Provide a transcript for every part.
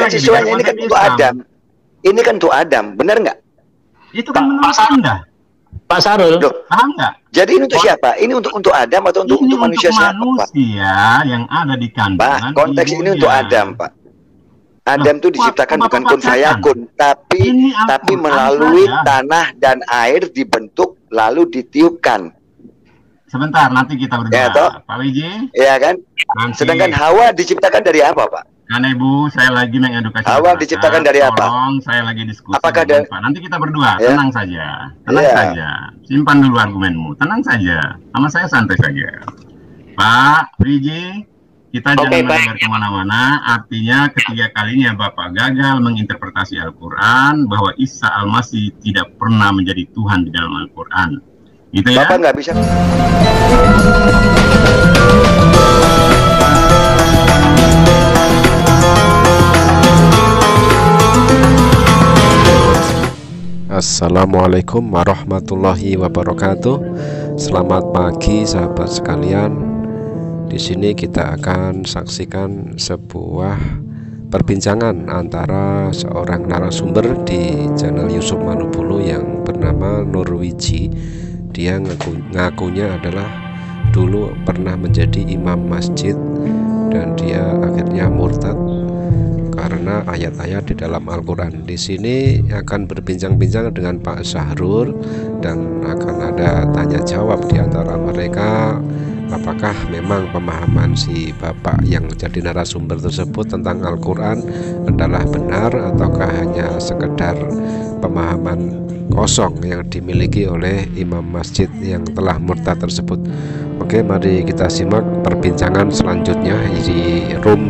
kan siswanya ini kan untuk Adam. Ini kan untuk Adam, benar nggak? Itu kan menurut Anda. Pak Sarul. Paham nggak? Jadi ini untuk siapa? Ini untuk Adam atau untuk manusia siapa, Pak? Manusia yang ada di kandungan. Pak, konteks ini untuk Adam, Pak. Adam itu diciptakan bukan kun fayakun, tapi melalui tanah dan air dibentuk lalu ditiupkan. Sebentar, nanti kita berdua. Ya, Pak Wiji. Iya kan? Nanti. Sedangkan Hawa diciptakan dari apa, Pak? Karena Ibu, saya lagi mengedukasi. Hawa diciptakan dari apa? Tolong, saya lagi diskusi. Apakah Pak. Nanti kita berdua, tenang saja. Tenang saja. Simpan dulu argumenmu. Tenang saja. Sama saya santai saja. Pak Wiji, kita jangan melebar kemana-mana. Artinya ketiga kalinya Bapak gagal menginterpretasi Al-Quran bahwa Isa Al-Masih tidak pernah menjadi Tuhan di dalam Al-Quran. Gitu ya? Bapak nggak bisa. Assalamualaikum warahmatullahi wabarakatuh. Selamat pagi sahabat sekalian. Di sini kita akan saksikan sebuah perbincangan antara seorang narasumber di channel YouTube Manubulu yang bernama Nurwiji. Dia ngakunya adalah dulu pernah menjadi imam masjid dan dia akhirnya murtad karena ayat-ayat di dalam Al-Quran. Di sini akan berbincang-bincang dengan Pak Syahrul dan akan ada tanya jawab di antara mereka. Apakah memang pemahaman si bapak yang jadi narasumber tersebut tentang Al-Quran adalah benar ataukah hanya sekedar pemahaman kosong yang dimiliki oleh imam masjid yang telah murtad tersebut. Oke, mari kita simak perbincangan selanjutnya di room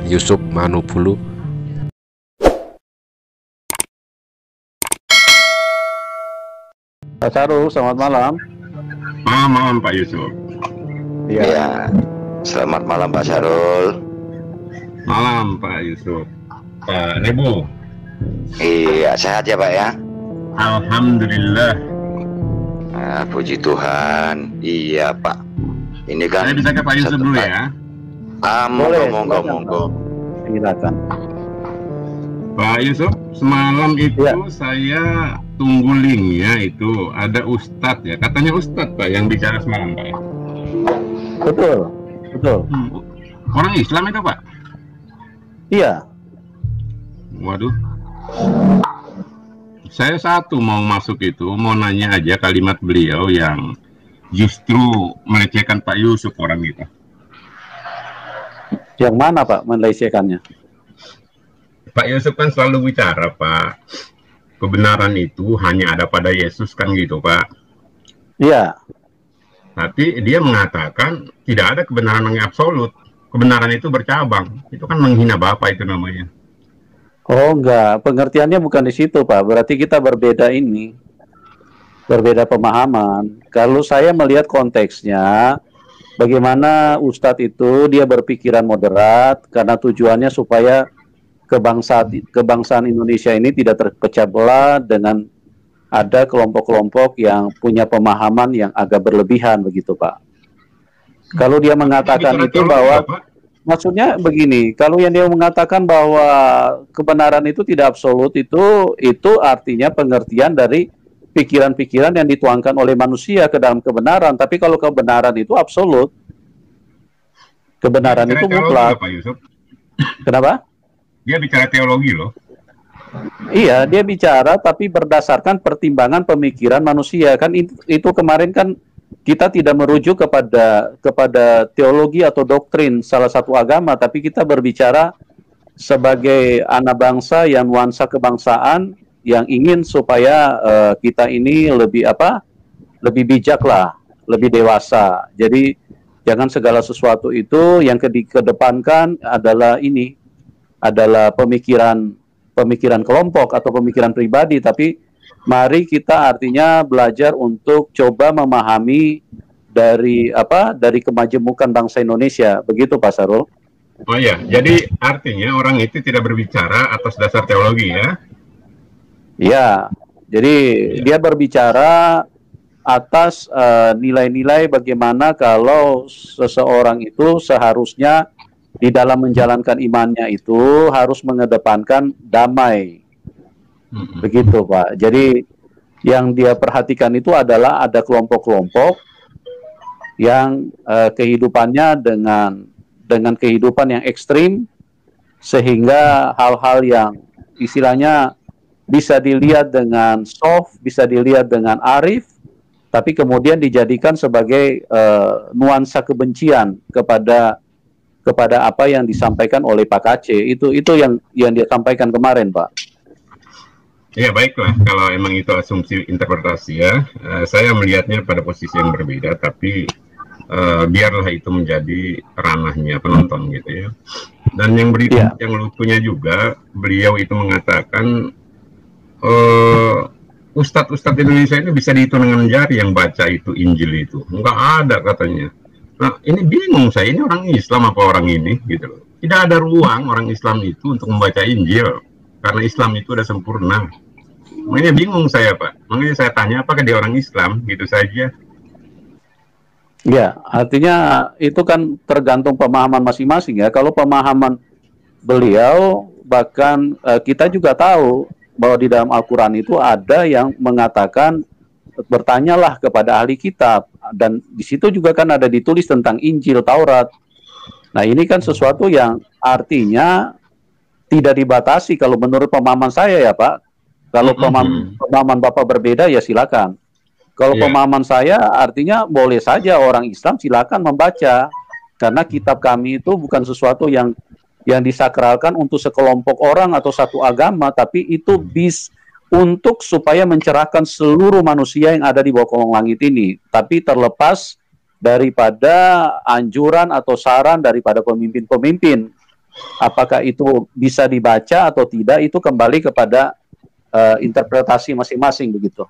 Yusuf Manubulu. Pak Sarul, selamat malam. Malam Pak Yusuf. Ya, selamat malam Pak Sarul. Malam Pak Yusuf. Pak Nebu. Iya, sehat ya Pak ya? Alhamdulillah. Nah, puji Tuhan. Iya Pak. Ini kan. Saya bisa ke Pak Yusuf dulu ya? Monggo. Silakan. Pak Yusuf, semalam itu saya tunggu linknya itu ada Ustadz ya, katanya Ustadz Pak yang bicara semalam Pak. Betul. Orang Islam itu Pak? Iya. Waduh. Saya mau masuk itu, mau nanya aja kalimat beliau yang justru melecehkan Pak Yusuf orang itu. Yang mana Pak melecehkannya? Pak Yusuf kan selalu bicara Pak, kebenaran itu hanya ada pada Yesus kan gitu Pak. Iya. Tapi dia mengatakan tidak ada kebenaran yang absolut. Kebenaran itu bercabang. Itu kan menghina Bapak itu namanya. Oh enggak, pengertiannya bukan di situ Pak. Berarti kita berbeda ini. Berbeda pemahaman. Kalau saya melihat konteksnya, bagaimana Ustadz itu dia berpikiran moderat karena tujuannya supaya kebangsaan Indonesia ini tidak terpecah belah dengan ada kelompok-kelompok yang punya pemahaman yang agak berlebihan begitu Pak. Kalau dia mengatakan itu bahwa maksudnya begini, kalau yang dia mengatakan bahwa kebenaran itu tidak absolut itu artinya pengertian dari pikiran-pikiran yang dituangkan oleh manusia ke dalam kebenaran. Tapi kalau kebenaran itu absolut, kebenaran itu mutlak. Kenapa? Dia bicara teologi loh. Iya, dia bicara tapi berdasarkan pertimbangan pemikiran manusia. Kan itu kemarin kan kita tidak merujuk kepada teologi atau doktrin salah satu agama, tapi kita berbicara sebagai anak bangsa yang nuansa kebangsaan yang ingin supaya kita ini lebih bijak lah, lebih dewasa. Jadi jangan segala sesuatu itu yang kedepankan adalah pemikiran kelompok atau pemikiran pribadi, tapi mari kita artinya belajar untuk coba memahami dari kemajemukan bangsa Indonesia, begitu Pak Sarul. Oh iya, jadi artinya orang itu tidak berbicara atas dasar teologi ya? Iya, jadi dia berbicara atas nilai-nilai bagaimana kalau seseorang itu seharusnya di dalam menjalankan imannya itu harus mengedepankan damai. Begitu, Pak. Jadi yang dia perhatikan itu adalah ada kelompok-kelompok yang kehidupannya dengan kehidupan yang ekstrim, sehingga hal-hal yang istilahnya bisa dilihat dengan soft, bisa dilihat dengan arif, tapi kemudian dijadikan sebagai nuansa kebencian kepada apa yang disampaikan oleh Pak Kace. Itu yang dia sampaikan kemarin, Pak. Ya, baiklah, kalau emang itu asumsi interpretasi ya, saya melihatnya pada posisi yang berbeda, tapi biarlah itu menjadi ranahnya penonton gitu ya. Dan yang yang lucunya juga, beliau itu mengatakan Ustadz-ustadz Indonesia ini bisa dihitung dengan jari yang baca itu Injil itu. Enggak ada katanya. Nah, ini bingung saya, ini orang Islam apa orang ini gitu loh. Tidak ada ruang orang Islam itu untuk membaca Injil, karena Islam itu udah sempurna. Makanya bingung saya, Pak. Makanya saya tanya, apakah dia orang Islam? Gitu saja. Ya, artinya itu kan tergantung pemahaman masing-masing ya. Kalau pemahaman beliau, bahkan kita juga tahu bahwa di dalam Al-Quran itu ada yang mengatakan bertanyalah kepada ahli kitab, dan di situ juga kan ada ditulis tentang Injil, Taurat. Nah, ini kan sesuatu yang artinya tidak dibatasi kalau menurut pemahaman saya ya, Pak. Kalau pemahaman Bapak berbeda ya silakan. Kalau pemahaman saya artinya boleh saja orang Islam silakan membaca, karena kitab kami itu bukan sesuatu yang disakralkan untuk sekelompok orang atau satu agama, tapi itu untuk supaya mencerahkan seluruh manusia yang ada di bawah kolong langit ini. Tapi terlepas daripada anjuran atau saran daripada pemimpin-pemimpin, apakah itu bisa dibaca atau tidak, itu kembali kepada interpretasi masing-masing begitu.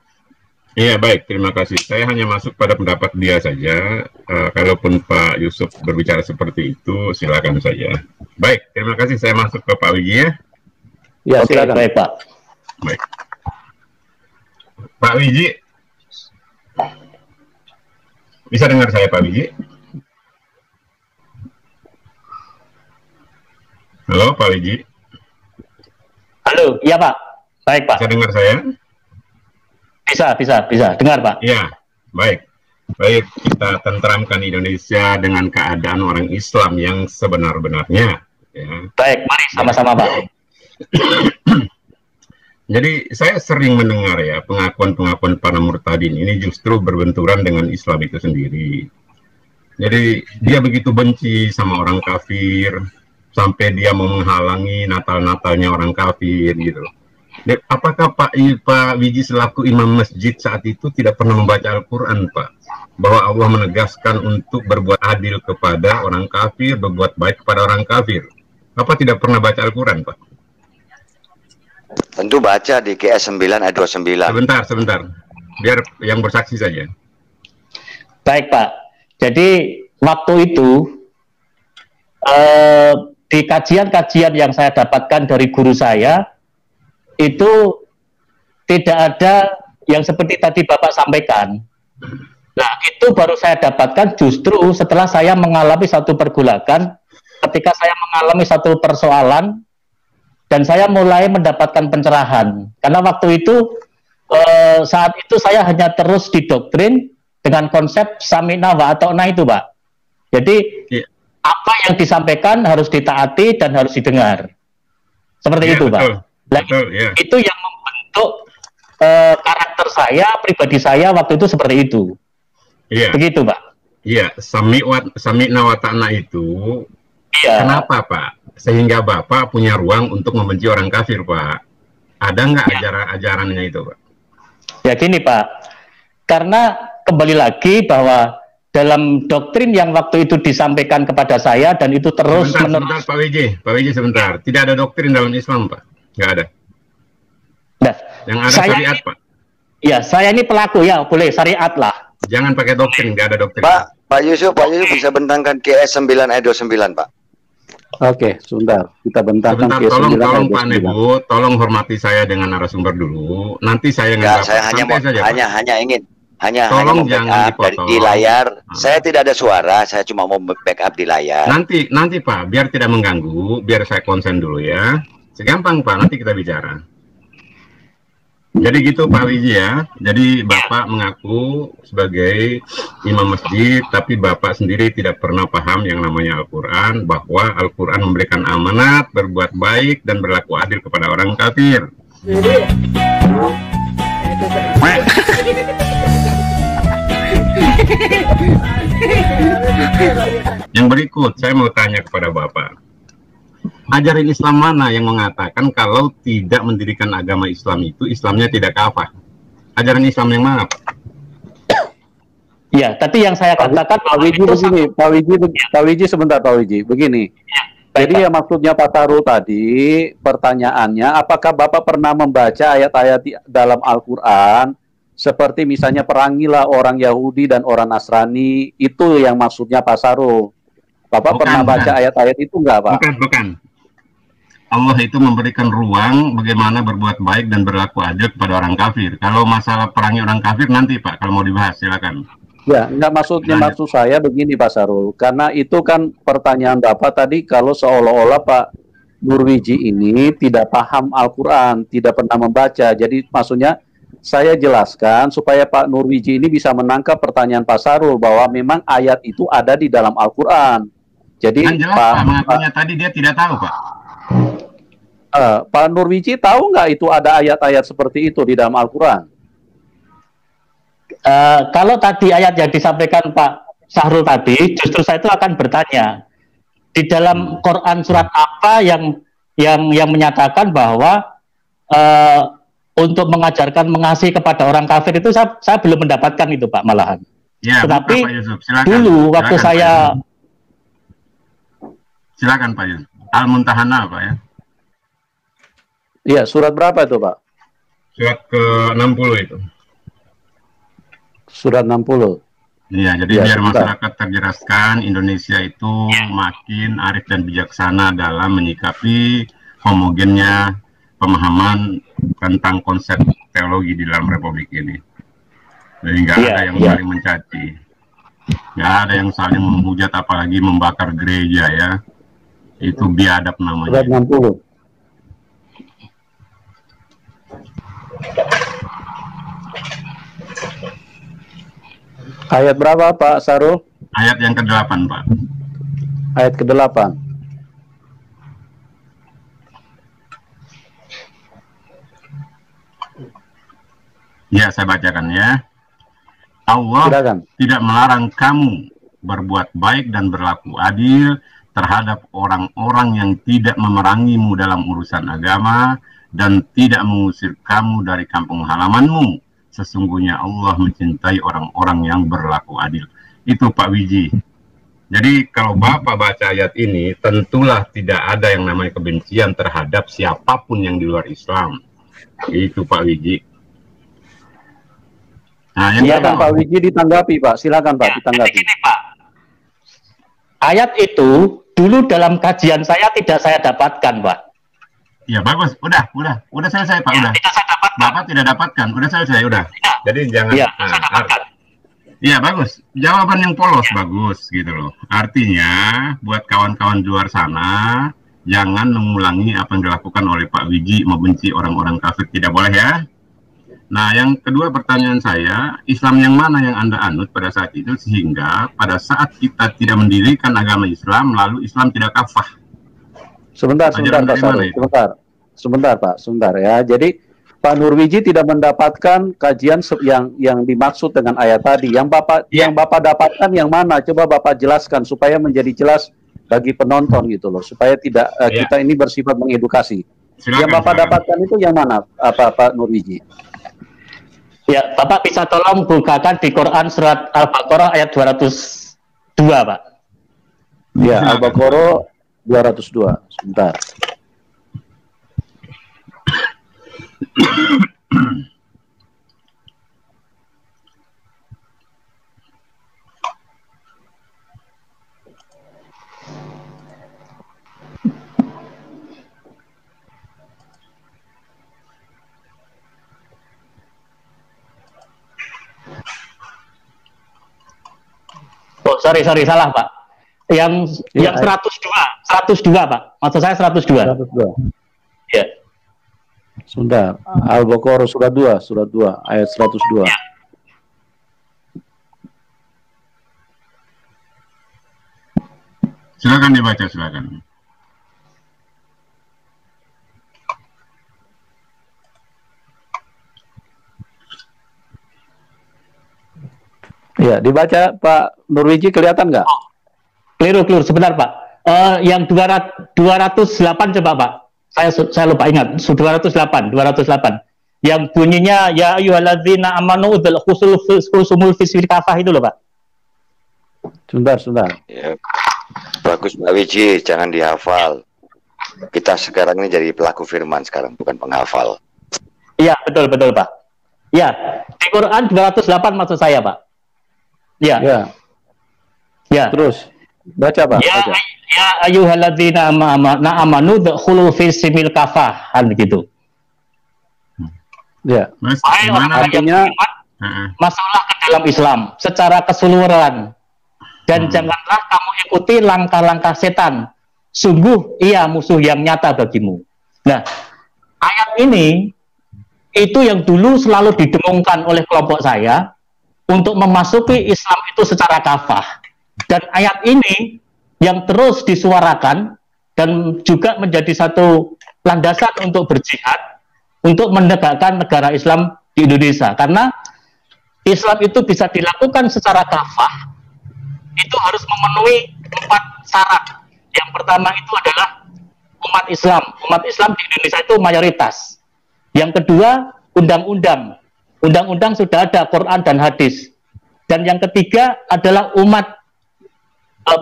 Iya, baik, terima kasih. Saya hanya masuk pada pendapat dia saja. Kalaupun Pak Yusuf berbicara seperti itu, silakan saja. Baik, terima kasih. Saya masuk ke Pak Wiji ya. Ya, silakan. Baik, Pak. Baik. Pak Wiji, bisa dengar saya, Pak Wiji? Halo, Pak Wiji. Halo, iya Pak. Baik, Pak. Bisa dengar saya? Bisa. Dengar, Pak. Iya, baik. Baik, kita tenteramkan Indonesia dengan keadaan orang Islam yang sebenar-benarnya. Ya. Baik, mari sama-sama, Pak. Jadi, saya sering mendengar ya, pengakuan-pengakuan para murtadin ini justru berbenturan dengan Islam itu sendiri. Jadi, dia begitu benci sama orang kafir, sampai dia mau menghalangi Natal-Natalnya orang kafir, gitu. Apakah Pak Wiji selaku imam masjid saat itu tidak pernah membaca Al-Quran, Pak? Bahwa Allah menegaskan untuk berbuat adil kepada orang kafir, berbuat baik kepada orang kafir. Apa tidak pernah baca Al-Quran, Pak? Tentu baca di GS 9 ayat 29. Sebentar. Biar yang bersaksi saja. Baik, Pak. Jadi, waktu itu, di kajian-kajian yang saya dapatkan dari guru saya, itu tidak ada yang seperti tadi Bapak sampaikan. Nah, itu baru saya dapatkan justru setelah saya mengalami satu pergulakan, ketika saya mengalami satu persoalan, dan saya mulai mendapatkan pencerahan. Karena waktu itu, saat itu saya hanya terus didoktrin dengan konsep samina wa ata'na itu, Pak. Jadi, apa yang disampaikan harus ditaati dan harus didengar. Seperti itu, betul. Pak. Betul, ya. Itu yang membentuk karakter saya, pribadi saya waktu itu seperti itu. Iya. Begitu, Pak. Iya, sami'na wa ta'na itu. Iya. Kenapa, Pak? Sehingga Bapak punya ruang untuk membenci orang kafir, Pak. Ada nggak ajaran-ajarannya itu, Pak? Ya gini, Pak. Karena kembali lagi bahwa dalam doktrin yang waktu itu disampaikan kepada saya dan itu terus sebentar, Pak WJ sebentar. Tidak ada doktrin dalam Islam, Pak. Nggak ada. Nah, yang ada syariat, Pak. Ya, saya ini pelaku ya, boleh syariat lah. Jangan pakai doktrin, nggak ada doktrin. Pak Yusuf bisa bentangkan GS 9 ayat 29, Pak. Oke, sebentar. Kita bentangkan GS 9 tolong Pak Nebu, tolong hormati saya dengan narasumber dulu. Nanti saya saya hanya ingin hanya tolong membackup di layar. Saya tidak ada suara, saya cuma mau backup di layar. Nanti Pak, biar tidak mengganggu, biar saya konsen dulu ya. Segampang Pak, nanti kita bicara. Jadi gitu Pak Wiji ya. Jadi Bapak mengaku sebagai imam masjid, tapi Bapak sendiri tidak pernah paham yang namanya Al-Quran, bahwa Al-Quran memberikan amanat, berbuat baik, dan berlaku adil kepada orang kafir. Yang berikut, saya mau tanya kepada Bapak. Ajaran Islam mana yang mengatakan kalau tidak mendirikan agama Islam itu Islamnya tidak kafah? Ajaran Islam yang mana? Ya, tadi yang saya katakan Pak Wiji begini, Pak Wiji sebentar Pak Wiji, begini. Jadi yang maksudnya Pak Sarul tadi, pertanyaannya, apakah Bapak pernah membaca ayat-ayat dalam Al-Quran, seperti misalnya perangilah orang Yahudi dan orang Nasrani, itu yang maksudnya Pak Sarul. Bapak pernah baca ayat-ayat itu enggak, Pak? Bukan. Allah itu memberikan ruang bagaimana berbuat baik dan berlaku adil kepada orang kafir. Kalau masalah perangi orang kafir nanti Pak, kalau mau dibahas silakan. Ya, enggak maksud saya begini Pak Sarul. Karena itu kan pertanyaan Bapak tadi kalau seolah-olah Pak Nurwiji ini tidak paham Al-Quran, tidak pernah membaca. Jadi maksudnya saya jelaskan supaya Pak Nurwiji ini bisa menangkap pertanyaan Pak Sarul bahwa memang ayat itu ada di dalam Al-Quran. Jadi kan jelas Pak mengakunya tadi dia tidak tahu Pak. Pak Nurwiji tahu nggak itu ada ayat-ayat seperti itu di dalam Al-Quran? Kalau tadi ayat yang disampaikan Pak Sahrul tadi, justru saya itu akan bertanya di dalam Quran surat apa yang menyatakan bahwa untuk mengajarkan mengasihi kepada orang kafir itu saya belum mendapatkan itu Pak malahan. Ya, tetapi Pak Yusuf, silakan. dulu waktu silakan, saya silakan Pak Yusuf. Al-Muntahana Pak ya. Iya, surat berapa itu Pak? Surat ke-60 itu. Surat 60. Iya, jadi ya, biar masyarakat terjelaskan, Indonesia itu makin arif dan bijaksana dalam menyikapi homogennya pemahaman tentang konsep teologi di dalam Republik ini. Jadi nggak ada yang saling mencaci, nggak ada yang saling menghujat, apalagi membakar gereja ya. Itu biadab namanya. Surat 60. Ayat berapa Pak Sarul? Ayat yang ke-8 Pak. Ayat ke-8. Ya, saya bacakan ya. Allah tidak melarang kamu berbuat baik dan berlaku adil terhadap orang-orang yang tidak memerangimu dalam urusan agama dan tidak mengusir kamu dari kampung halamanmu. Sesungguhnya Allah mencintai orang-orang yang berlaku adil. Itu Pak Wiji. Jadi kalau Bapak baca ayat ini, tentulah tidak ada yang namanya kebencian terhadap siapapun yang di luar Islam. Itu Pak Wiji. Nah, silakan Pak Wiji ditanggapi Pak. Silakan Pak ditanggapi. Begini, Pak. Ayat itu dulu dalam kajian saya tidak saya dapatkan Pak. Ya bagus, udah selesai Pak, udah. Tidak saya dapatkan. Bapak tidak dapatkan, udah selesai, udah. Ya. Jadi jangan. Iya bagus, jawaban yang polos bagus gitu loh. Artinya buat kawan-kawan di luar sana jangan mengulangi apa yang dilakukan oleh Pak Wiji, membenci orang-orang kafir, tidak boleh ya. Nah yang kedua pertanyaan saya, Islam yang mana yang Anda anut pada saat itu sehingga pada saat kita tidak mendirikan agama Islam lalu Islam tidak kafah? Sebentar Pak Sarul, sebentar ya. Jadi Pak Nurwiji tidak mendapatkan kajian yang dimaksud dengan ayat tadi. Yang Bapak dapatkan yang mana? Coba Bapak jelaskan supaya menjadi jelas bagi penonton gitu loh, supaya tidak kita ini bersifat mengedukasi. Yang Bapak dapatkan itu yang mana, Pak Nurwiji? Ya, Bapak bisa tolong bukakan di Quran surat Al-Baqarah ayat 202, Pak. Ya, Al-Baqarah 202. Sebentar. sorry, salah Pak. Yang 102 Pak. Maksud saya 102. 102. Ya. Sudah. Al-Baqarah surat 2 ayat 102. Ya. Silakan dibaca, silakan. Ya, dibaca Pak Nurwiji, kelihatan nggak? Keliru. Sebentar Pak. Yang 208 coba Pak. Saya lupa ingat. 208. Yang bunyinya ya ayyuhalladzina amanu udzul khusumul fisfil kafah itu loh Pak. Sebentar. Ya. Bagus Pak Wiji, jangan dihafal. Kita sekarang ini jadi pelaku firman sekarang, bukan penghafal. Iya, betul Pak. Ya, di Quran 208 maksud saya Pak. Ya. Terus baca Pak. Baca. Ya ayyuhalladzina amanu udkhulu fis-silmi kafah, begitu. Ya. Mas, artinya masuklah ke dalam Islam secara keseluruhan dan janganlah kamu ikuti langkah-langkah setan. Sungguh ia musuh yang nyata bagimu. Nah, ayat ini itu yang dulu selalu didengungkan oleh kelompok saya untuk memasuki Islam itu secara kafah. Dan ayat ini yang terus disuarakan dan juga menjadi satu landasan untuk berjihad untuk menegakkan negara Islam di Indonesia. Karena Islam itu bisa dilakukan secara kafah, itu harus memenuhi 4 syarat. Yang pertama itu adalah umat Islam. Umat Islam di Indonesia itu mayoritas. Yang kedua, undang-undang. Undang-undang sudah ada, Quran dan hadis. Dan yang ketiga adalah umat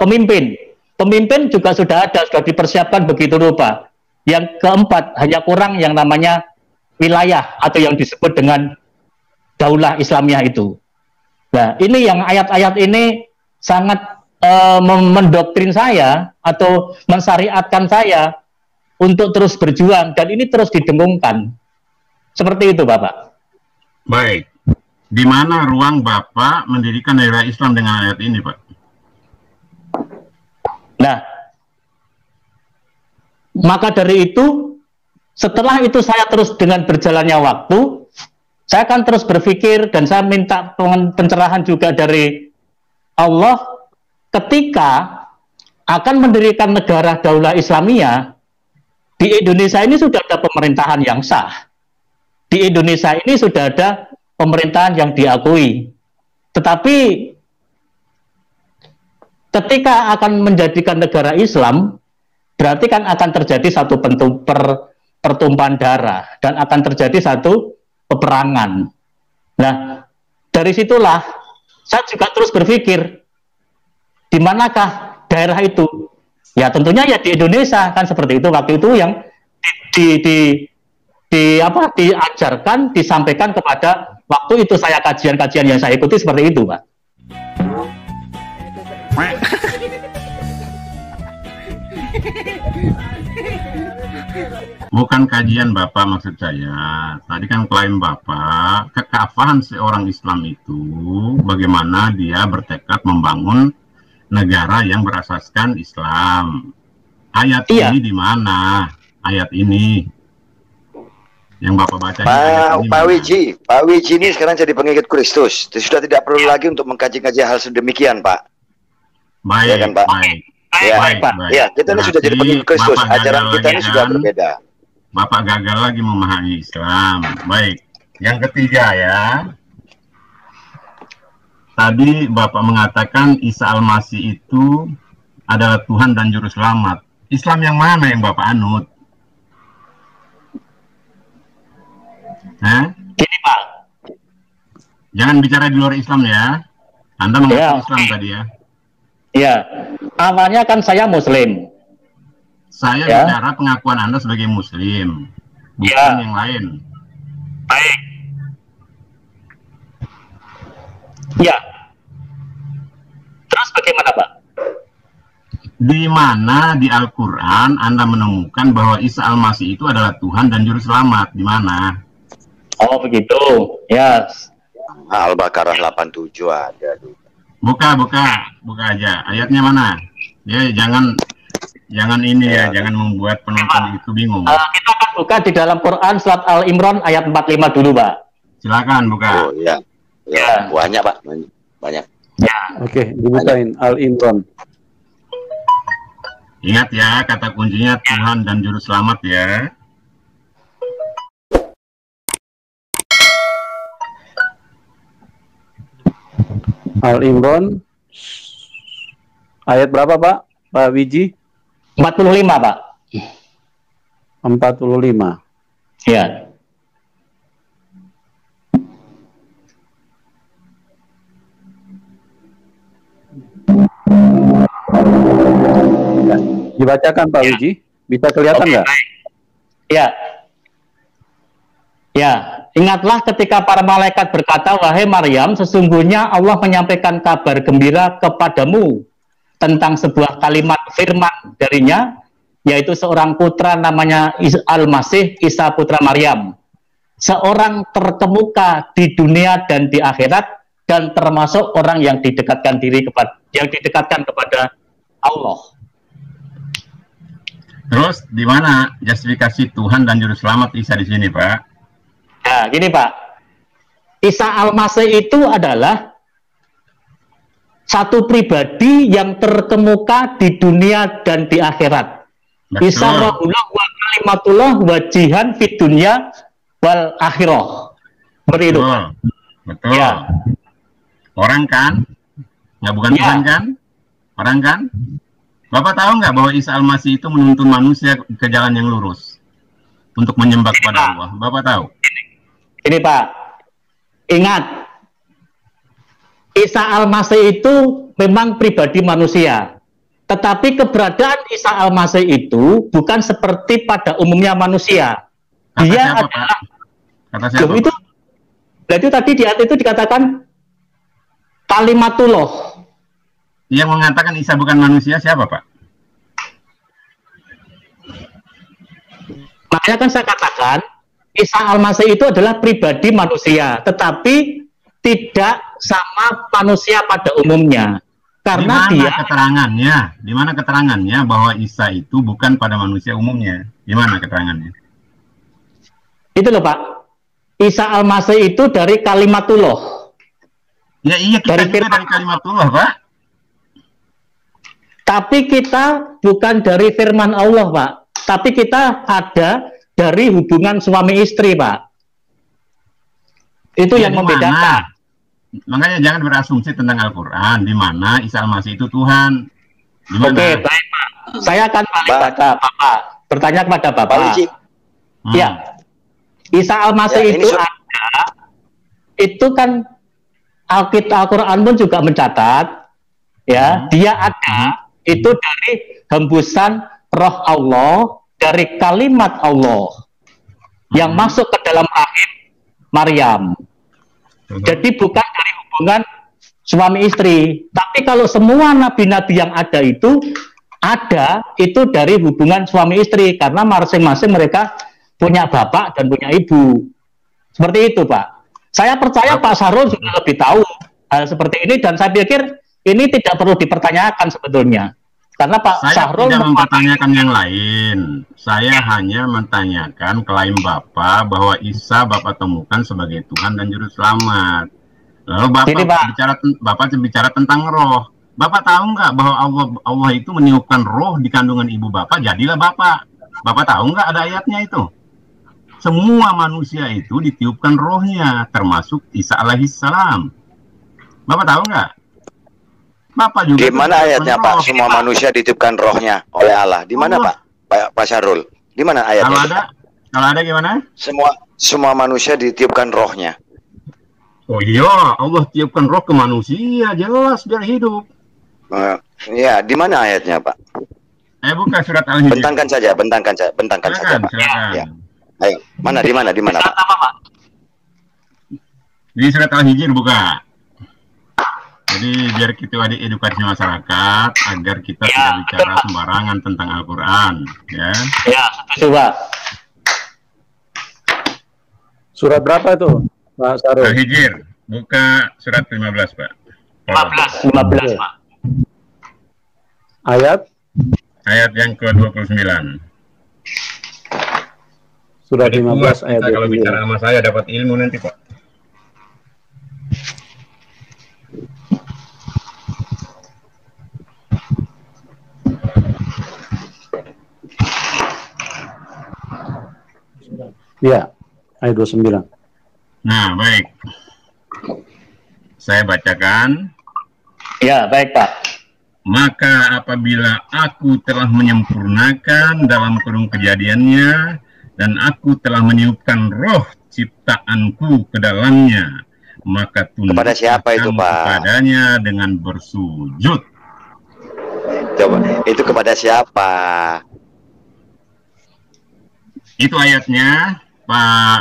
pemimpin. Pemimpin juga sudah ada, sudah dipersiapkan begitu rupa. Yang keempat, hanya kurang yang namanya wilayah atau yang disebut dengan daulah Islamiyah itu. Nah, ini yang ayat-ayat ini sangat mendoktrin saya atau mensyariatkan saya untuk terus berjuang, dan ini terus didengungkan. Seperti itu, Bapak. Baik. Di mana ruang Bapak mendirikan daerah Islam dengan ayat ini, Pak? Nah, maka dari itu, setelah itu saya terus dengan berjalannya waktu, saya akan terus berpikir dan saya minta pencerahan juga dari Allah ketika akan mendirikan negara daulah Islamiyah. Di Indonesia ini sudah ada pemerintahan yang sah. Di Indonesia ini sudah ada pemerintahan yang diakui. Tetapi ketika akan menjadikan negara Islam, berarti kan akan terjadi satu pertumpahan darah dan akan terjadi satu peperangan. Nah, dari situlah saya juga terus berpikir, di manakah daerah itu? Ya tentunya ya di Indonesia, kan seperti itu waktu itu yang diajarkan, disampaikan kepada waktu itu saya kajian-kajian yang saya ikuti seperti itu, Pak. Bukan kajian Bapak maksud saya. Tadi kan klaim Bapak, kekafahan seorang Islam itu bagaimana dia bertekad membangun negara yang berasaskan Islam. Ayat ini di mana? Ayat ini yang Bapak baca. Pak Wiji ini sekarang jadi pengikut Kristus. Sudah tidak perlu lagi untuk mengkaji-kaji hal sedemikian, Pak. Baik, ya kan, Pak? Baik. Ya, kita ini sudah jadi pengikut Kristus. Ajaran kita ini sudah berbeda. Bapak gagal lagi memahami Islam. Baik. Yang ketiga ya. Tadi Bapak mengatakan Isa Al-Masih itu adalah Tuhan dan Juru Selamat. Islam yang mana yang Bapak anut? Gini, Pak. Jangan bicara di luar Islam ya. Anda mengaku Islam tadi ya. Ya, awalnya kan saya Muslim. Saya bicara pengakuan Anda sebagai Muslim, bukan yang lain. Baik. Ya. Terus bagaimana, Pak? Di mana di Al-Quran Anda menemukan bahwa Isa Al-Masih itu adalah Tuhan dan Juru Selamat? Di mana? Oh, begitu. Ya. Al-Baqarah 87 ada. Buka aja. Ayatnya mana? Ya, jangan ini ya, jangan membuat penonton itu bingung. Kita akan buka di dalam Quran surat Al-Imran ayat 45 dulu, Pak. Silakan buka. Oh iya. Ya, banyak, Pak. Banyak. Ya. Oke, dibukain Al-Imran. Ingat ya, kata kuncinya Tuhan dan Juru Selamat ya. Al-Imran ayat berapa, Pak? Pak Wiji? 45, Pak. 45. Ya. Dibacakan Pak Wiji, bisa kelihatan nggak? Ya. Ya, ingatlah ketika para malaikat berkata, wahai Maryam, sesungguhnya Allah menyampaikan kabar gembira kepadamu tentang sebuah kalimat firman darinya, yaitu seorang putra namanya Al-Masih, Isa putra Maryam. Seorang terkemuka di dunia dan di akhirat, dan termasuk orang yang didekatkan kepada Allah. Terus di mana justifikasi Tuhan dan Juru Selamat Isa di sini, Pak? Nah, gini Pak, Isa Al-Masih itu adalah satu pribadi yang terkemuka di dunia dan di akhirat. Betul. Isa Rahullah wa kalimatullah wajihan fid dunya wal akhirah. Seperti itu. Betul. Ya. Orang kan? Nggak bukan Ya. Tuhan kan? Orang kan? Bapak tahu nggak bahwa Isa Al-Masih itu menuntun manusia ke jalan yang lurus untuk menyembah kepada Allah? Bapak tahu? Ini Pak, ingat, Isa Al-Masih itu memang pribadi manusia. Tetapi keberadaan Isa Al-Masih itu bukan seperti pada umumnya manusia. Kata Dia siapa, adalah, Pak? Kata siapa, itu, itu tadi di ayat itu dikatakan kalimatullah. Yang mengatakan Isa bukan manusia siapa, Pak? Makanya kan saya katakan, Isa Al-Masih itu adalah pribadi manusia, tetapi tidak sama manusia pada umumnya. Karena di mana keterangannya bahwa Isa itu bukan pada manusia umumnya? Di mana keterangannya? Itu loh Pak, Isa Al-Masih itu dari kalimatullah. Ya iya, kita juga dari kalimatullah, Pak. Tapi kita bukan dari firman Allah, Pak. Tapi kita ada dari hubungan suami istri, Pak. Itu Ya, yang membedakan. Makanya jangan berasumsi tentang Al-Quran. Di mana Isa Al-Masih itu Tuhan? Dimana? Oke, baik, Pak. Saya akan balik pada Bapak. Bertanya kepada Bapak. Ya. Isa Al-Masih Ya, itu ada. Itu kan Al-Quran pun juga mencatat. Ya, dia ada. Itu dari hembusan roh Allah, dari kalimat Allah yang masuk ke dalam rahim Maryam. Jadi bukan dari hubungan suami istri. Tapi kalau semua nabi-nabi yang ada itu dari hubungan suami istri, karena masing-masing mereka punya bapak dan punya ibu. Seperti itu, Pak. Saya percaya Pak Sahrul juga lebih tahu hal seperti ini, dan saya pikir ini tidak perlu dipertanyakan sebetulnya. Karena Pak Sahrul tidak mempertanyakan yang lain. Saya hanya menanyakan klaim Bapak bahwa Isa Bapak temukan sebagai Tuhan dan Juru Selamat. Lalu Bapak bicara tentang roh. Bapak tahu nggak bahwa Allah itu meniupkan roh di kandungan ibu Bapak, jadilah Bapak. Bapak tahu nggak ada ayatnya itu? Semua manusia itu ditiupkan rohnya, termasuk Isa alaihissalam. Bapak tahu nggak? Bapak juga. Di mana ayatnya, Pak? Semua manusia ditiupkan rohnya oleh Allah. Di mana, Pak Syarul? Di mana ayatnya? Kalau ada gimana? Semua manusia ditiupkan rohnya. Oh iya, Allah tiupkan roh ke manusia, jelas biar hidup. Ya, di mana ayatnya, Pak? Buka surat Al-Hijr. Bentangkan saja, Pak. Ya. Ayo, di mana, Pak? Di surat Al-Hijr buka. Jadi biar kita edukasi masyarakat agar kita tidak bicara sembarangan tentang Al-Quran, ya. Ya, coba. Surat berapa itu, Pak Sahrul? Al-Hijr, buka surat 15, Pak. 15 Pak. Ayat yang ke-29. Surat 15 ayat 29. Kalau bicara sama saya dapat ilmu nanti, Pak. Ya, ayat 29. Nah, baik. Saya bacakan. Ya, baik Pak. Maka apabila aku telah menyempurnakan dalam kurung kejadiannya, dan aku telah meniupkan roh ciptaanku ke dalamnya, maka tunduklah kepada siapa itu, kamu Pak? kepadanya dengan bersujud. Coba, itu kepada siapa? Itu ayatnya, Pak.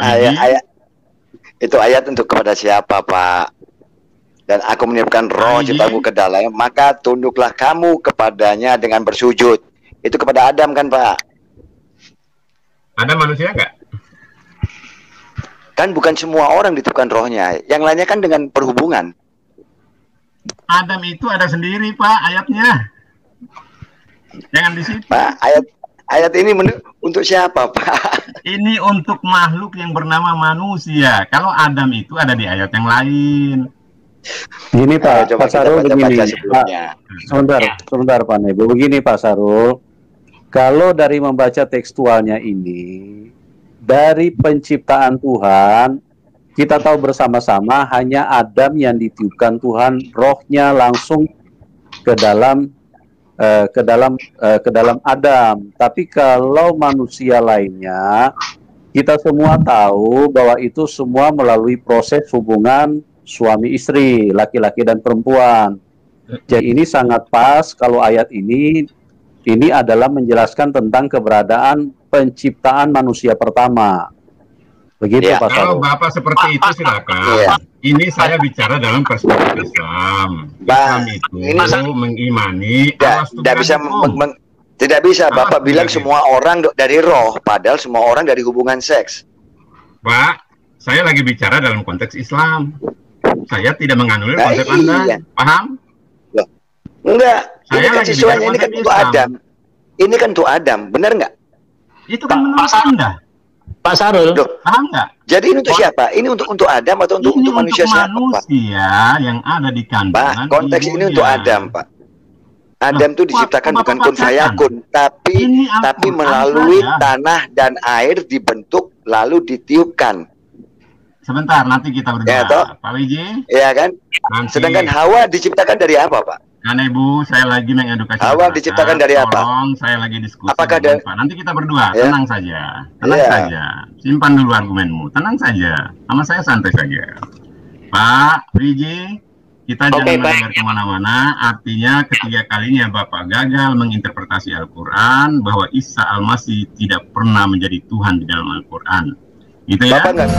Itu ayat untuk kepada siapa, Pak? Dan aku meniupkan roh ciptaanku ke dalamnya, maka tunduklah kamu kepadanya dengan bersujud. Itu kepada Adam kan, Pak? Ada manusia nggak? Kan bukan semua orang ditiupkan rohnya. Yang lainnya kan dengan perhubungan. Adam itu ada sendiri, Pak, ayatnya. Jangan di situ. Pak, ayat ini untuk siapa, Pak? Ini untuk makhluk yang bernama manusia. Kalau Adam itu ada di ayat yang lain. Gini Pak, Pak Sarul begini. Pak, sebentar Pak Nebo. Begini Pak Sarul, kalau dari membaca tekstualnya ini, dari penciptaan Tuhan, kita tahu bersama-sama hanya Adam yang ditiupkan Tuhan rohnya langsung ke dalam Adam. Tapi kalau manusia lainnya, kita semua tahu bahwa itu semua melalui proses hubungan suami istri, laki-laki dan perempuan. Jadi ini sangat pas kalau ayat ini adalah menjelaskan tentang keberadaan penciptaan manusia pertama. Begitu Ya, Pak Sarul. Kalau Bapak seperti itu silakan. Iya. Ini saya bicara dalam perspektif Islam. Islam itu mengimani Allah Tidak bisa Subhanahu. tidak bisa Bapak Allah bilang tidak semua orang dari roh, padahal semua orang dari hubungan seks. Pak, saya lagi bicara dalam konteks Islam. Saya tidak menganulir Nah, konsep iya. Anda. Paham? Enggak, Saya ini kan lagi sesuai, bicara ini kan konsep untuk Islam. Adam. Ini kan untuk Adam, benar nggak? Itu kan menurut Anda. Pak Sarul. Loh, Paham nggak? jadi ini untuk siapa? Ini untuk Adam atau untuk Ini manusia siapa, Pak? manusia yang ada di Pak, kandungan konteks ini ibunya. untuk Adam, Pak. Adam itu diciptakan Bapak bukan kun fayakun, tapi Ini Al-Quran melalui saja. tanah dan air dibentuk lalu ditiupkan, Sebentar, nanti kita berdua. Ya, toh? Pak Wiji, ya kan? nanti. Sedangkan Hawa diciptakan dari apa, Pak? Kan Ibu, saya lagi mengedukasi. Hawa masyarakat. diciptakan dari apa? Tolong, saya lagi diskusi. Apakah dengan dari- Pak. Nanti kita berdua, Ya. tenang saja. Tenang Ya. saja. Simpan dulu argumenmu. Tenang saja. Sama saya santai saja. Pak Wiji, kita Oke, jangan baik. melebar kemana-mana. Artinya ketiga kalinya Bapak gagal menginterpretasi Al-Quran bahwa Isa Al-Masih tidak pernah menjadi Tuhan di dalam Al-Quran. Gitu ya? Bapak nggak